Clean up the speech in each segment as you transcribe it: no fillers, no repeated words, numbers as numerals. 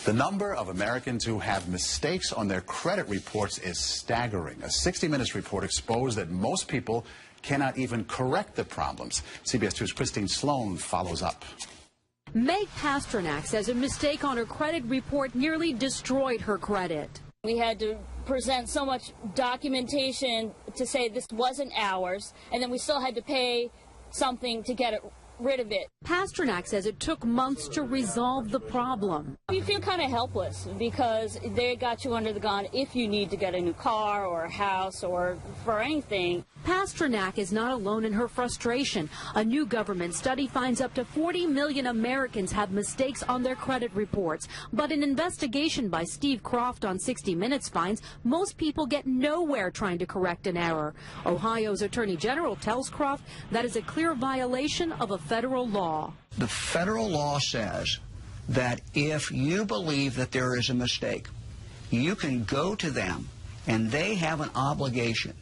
The number of Americans who have mistakes on their credit reports is staggering. A 60 Minutes report exposed that most people cannot even correct the problems. CBS 2's Christine Sloan follows up. Meg Pasternak says a mistake on her credit report nearly destroyed her credit. We had to present so much documentation to say this wasn't ours, and then we still had to pay something to get rid of it. Pasternak says it took months to resolve the problem. You feel kind of helpless because they got you under the gun if you need to get a new car or a house or for anything. Pasternak is not alone in her frustration. A new government study finds up to 40 million Americans have mistakes on their credit reports. But an investigation by Steve Croft on 60 Minutes finds most people get nowhere trying to correct an error. Ohio's Attorney General tells Croft that is a clear violation of a federal law. The federal law says that if you believe that there is a mistake, you can go to them and they have an obligation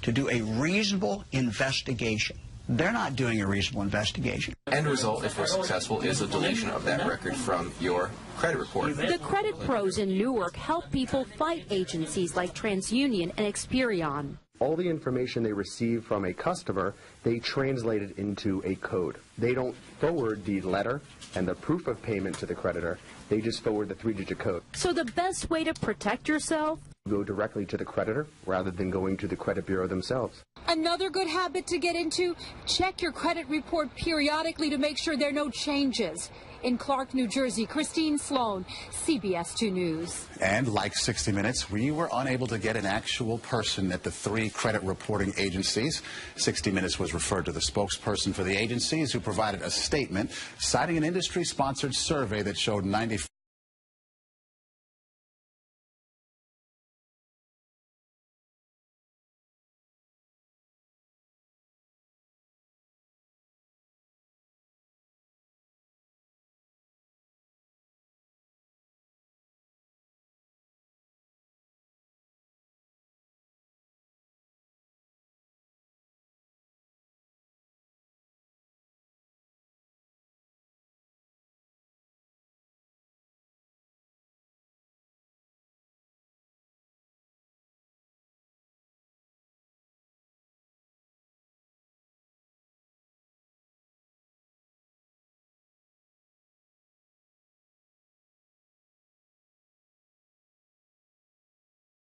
to do a reasonable investigation. They're not doing a reasonable investigation. End result, if we're successful, is a deletion of that record from your credit report. The credit pros in Newark help people fight agencies like TransUnion and Experian. All the information they receive from a customer, they translate it into a code. They don't forward the letter and the proof of payment to the creditor. They just forward the 3-digit code. So the best way to protect yourself? Go directly to the creditor rather than going to the credit bureau themselves. Another good habit to get into, check your credit report periodically to make sure there are no changes. In Clark, New Jersey, Christine Sloan, CBS 2 News. And like 60 Minutes, we were unable to get an actual person at the 3 credit reporting agencies. 60 Minutes was referred to the spokesperson for the agencies, who provided a statement citing an industry-sponsored survey that showed 95